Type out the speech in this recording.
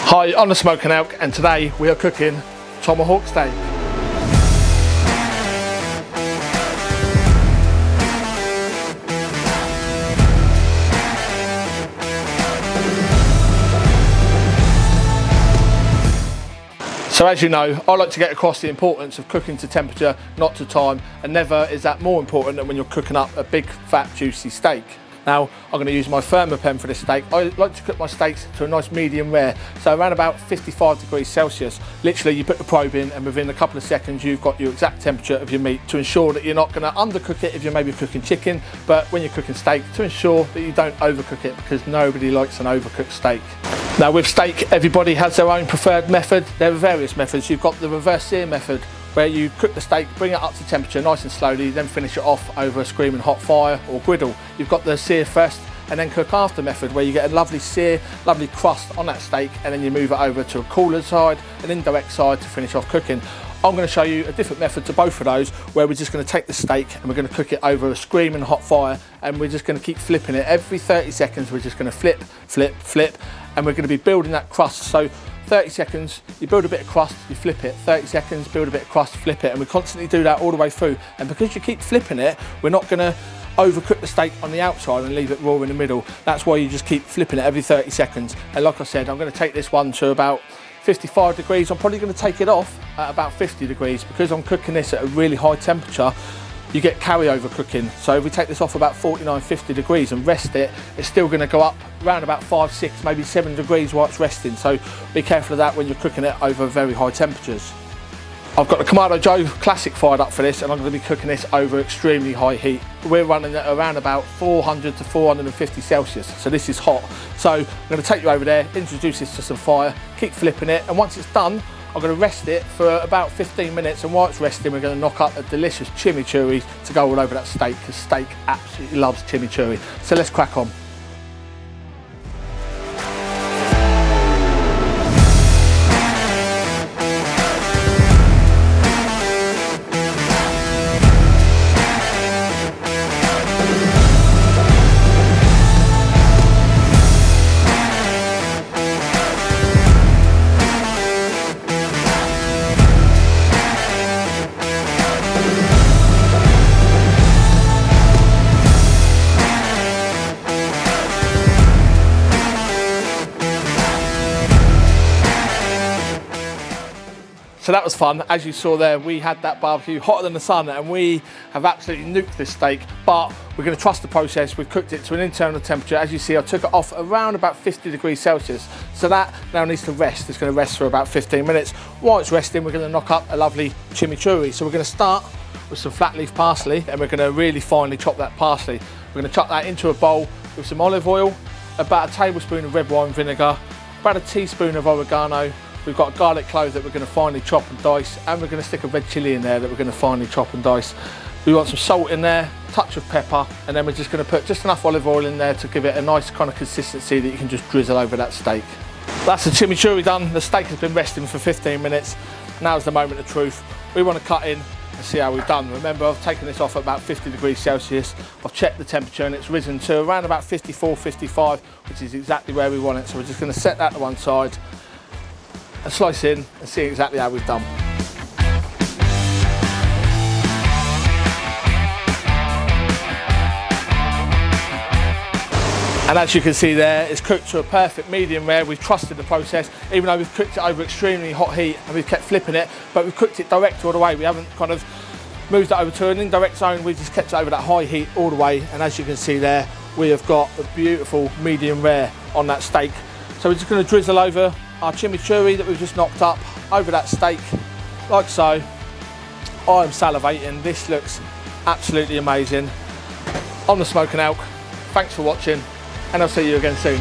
Hi, I'm the Smoking Elk, and today we are cooking tomahawk steak. So as you know, I like to get across the importance of cooking to temperature, not to time, and never is that more important than when you're cooking up a big, fat, juicy steak. Now, I'm going to use my Thermapen for this steak. I like to cook my steaks to a nice medium rare, so around about 55 degrees Celsius. Literally, you put the probe in and within a couple of seconds, you've got your exact temperature of your meat to ensure that you're not going to undercook it if you're maybe cooking chicken, but when you're cooking steak, to ensure that you don't overcook it, because nobody likes an overcooked steak. Now with steak, everybody has their own preferred method. There are various methods. You've got the reverse sear method, where you cook the steak, bring it up to temperature nice and slowly, then finish it off over a screaming hot fire or griddle. You've got the sear first and then cook after method, where you get a lovely sear, lovely crust on that steak, and then you move it over to a cooler side, an indirect side to finish off cooking. I'm going to show you a different method to both of those, where we're just going to take the steak and we're going to cook it over a screaming hot fire, and we're just going to keep flipping it. Every 30 seconds we're just going to flip, flip, flip, and we're going to be building that crust. So 30 seconds, you build a bit of crust, you flip it. 30 seconds, build a bit of crust, flip it. And we constantly do that all the way through. And because you keep flipping it, we're not going to overcook the steak on the outside and leave it raw in the middle. That's why you just keep flipping it every 30 seconds. And like I said, I'm going to take this one to about 55 degrees. I'm probably going to take it off at about 50 degrees because I'm cooking this at a really high temperature. You get carryover cooking. So if we take this off about 49, 50 degrees and rest it, it's still going to go up around about 5, 6, maybe 7 degrees while it's resting. So be careful of that when you're cooking it over very high temperatures. I've got the Kamado Joe Classic fired up for this, and I'm going to be cooking this over extremely high heat. We're running at around about 400 to 450 Celsius, so this is hot. So I'm going to take you over there, introduce this to some fire, keep flipping it, and once it's done, I'm going to rest it for about 15 minutes, and while it's resting, we're going to knock up a delicious chimichurri to go all over that steak, because steak absolutely loves chimichurri. So let's crack on. So that was fun. As you saw there, we had that barbecue hotter than the sun, and we have absolutely nuked this steak, but we're going to trust the process. We've cooked it to an internal temperature. As you see, I took it off around about 50 degrees Celsius. So that now needs to rest. It's going to rest for about 15 minutes. While it's resting, we're going to knock up a lovely chimichurri. So we're going to start with some flat leaf parsley, and we're going to really finely chop that parsley. We're going to chuck that into a bowl with some olive oil, about a tablespoon of red wine vinegar, about a teaspoon of oregano. We've got garlic cloves that we're going to finely chop and dice, and we're going to stick a red chilli in there that we're going to finely chop and dice. We want some salt in there, touch of pepper, and then we're just going to put just enough olive oil in there to give it a nice kind of consistency that you can just drizzle over that steak. That's the chimichurri done. The steak has been resting for 15 minutes. Now's the moment of truth. We want to cut in and see how we've done. Remember, I've taken this off at about 50 degrees Celsius. I've checked the temperature and it's risen to around about 54, 55, which is exactly where we want it. So we're just going to set that to one side and slice in and see exactly how we've done. And as you can see there, it's cooked to a perfect medium rare. We've trusted the process, even though we've cooked it over extremely hot heat and we've kept flipping it, but we've cooked it direct all the way. We haven't kind of moved it over to an indirect zone. We've just kept it over that high heat all the way. And as you can see there, we have got a beautiful medium rare on that steak. So we're just going to drizzle over our chimichurri that we've just knocked up over that steak, like so. I'm salivating. This looks absolutely amazing. I'm the Smoking Elk. Thanks for watching, and I'll see you again soon.